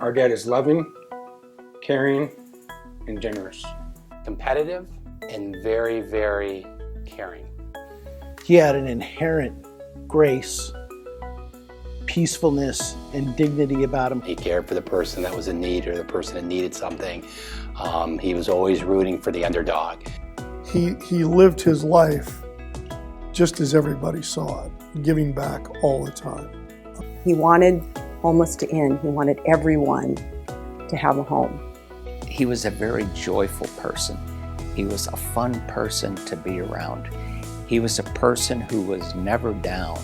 Our dad is loving, caring, and generous. Competitive and very, very caring. He had an inherent grace, peacefulness, and dignity about him. He cared for the person that was in need or the person that needed something. He was always rooting for the underdog. He lived his life just as everybody saw it, giving back all the time. He wanted homeless to end. He wanted everyone to have a home. He was a very joyful person. He was a fun person to be around. He was a person who was never down.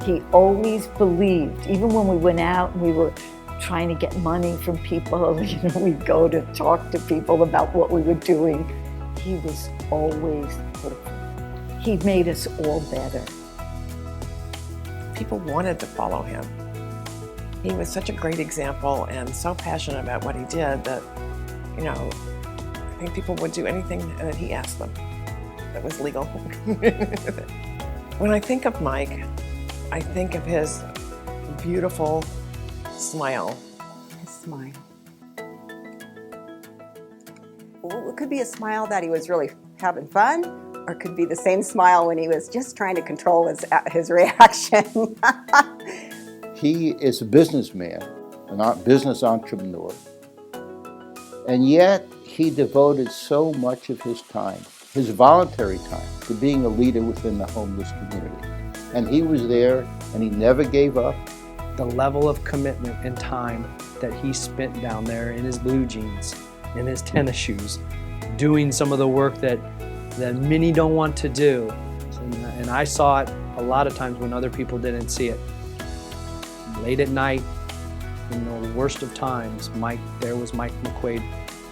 He always believed, even when we went out and we were trying to get money from people, we'd go to talk to people about what we were doing. He was always hopeful. He made us all better. People wanted to follow him. He was such a great example and so passionate about what he did that, I think people would do anything that he asked them that was legal. When I think of Mike, I think of his beautiful smile. His smile. Well, it could be a smile that he was really having fun, or it could be the same smile when he was just trying to control his reaction. He is a businessman, a business entrepreneur, and yet he devoted so much of his time, his voluntary time, to being a leader within the homeless community. And he was there, and he never gave up. The level of commitment and time that he spent down there in his blue jeans, in his tennis shoes, doing some of the work that many don't want to do. And I saw it a lot of times when other people didn't see it. Late at night, in the worst of times, there was Mike McQuaid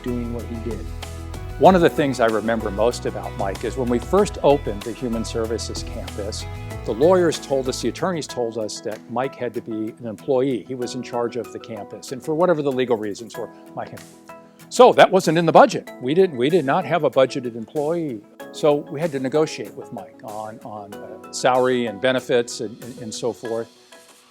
doing what he did. One of the things I remember most about Mike is when we first opened the Human Services campus, the lawyers told us, the attorneys told us that Mike had to be an employee. He was in charge of the campus, and for whatever the legal reasons were, Mike had. So that wasn't in the budget. We did not have a budgeted employee. So we had to negotiate with Mike on salary and benefits and so forth.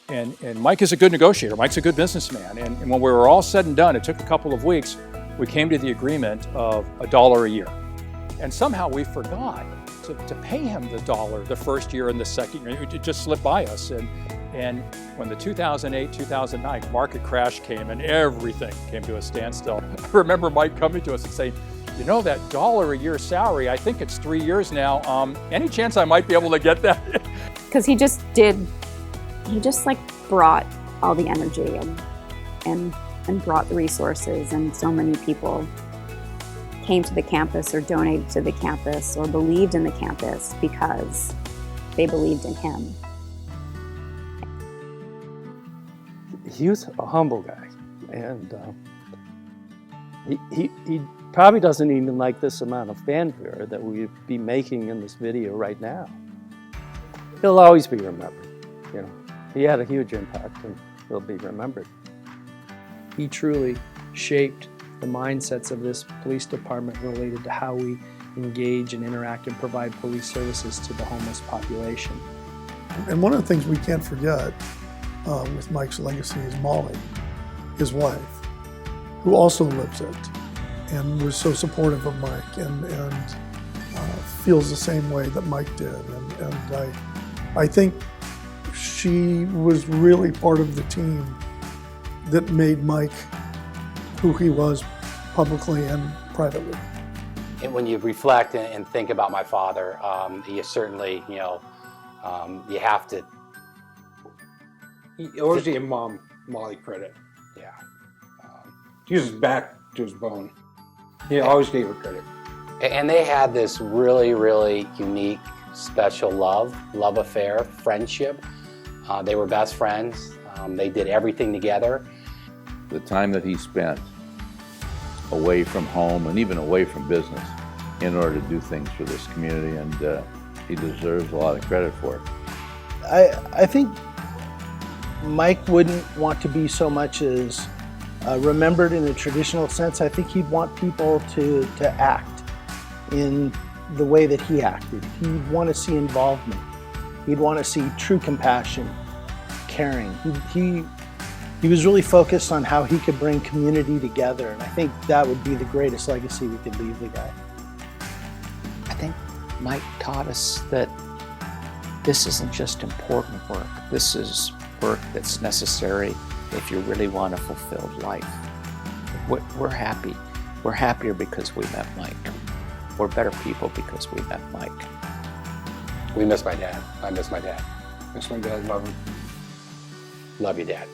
And Mike is a good negotiator. Mike's a good businessman. And when we were all said and done, it took a couple of weeks, we came to the agreement of $1 a year. And somehow we forgot to pay him the $1 the first year and the second year. It just slipped by us. And when the 2008-2009 market crash came and everything came to a standstill, I remember Mike coming to us and saying, that $1 a year salary, I think it's 3 years now. Any chance I might be able to get that? Because he just brought all the energy and brought the resources, and so many people came to the campus or donated to the campus or believed in the campus because they believed in him. He was a humble guy, and he probably doesn't even like this amount of fanfare that we'd be making in this video right now. He'll always be remembered. He had a huge impact, and he'll be remembered. He truly shaped the mindsets of this police department related to how we engage and interact and provide police services to the homeless population. And one of the things we can't forget with Mike's legacy is Molly, his wife, who also lives it and was so supportive of Mike and feels the same way that Mike did. And I think she was really part of the team that made Mike who he was publicly and privately. And when you reflect and think about my father, you certainly, you have to. He always gave Molly credit. Yeah. He was back to his bone. He always gave her credit. And they had this really, really unique, special love affair, friendship. They were best friends. They did everything together. The time that he spent away from home and even away from business in order to do things for this community, and he deserves a lot of credit for it. I think Mike wouldn't want to be so much as remembered in a traditional sense. I think he'd want people to act in the way that he acted. He'd want to see involvement. He'd want to see true compassion, caring. He He was really focused on how he could bring community together, and I think that would be the greatest legacy we could leave the guy. I think Mike taught us that this isn't just important work. This is work that's necessary if you really want a fulfilled life. We're happy. We're happier because we met Mike. We're better people because we met Mike. We miss my dad. I miss my dad. Miss my dad, love him. Love you, Dad.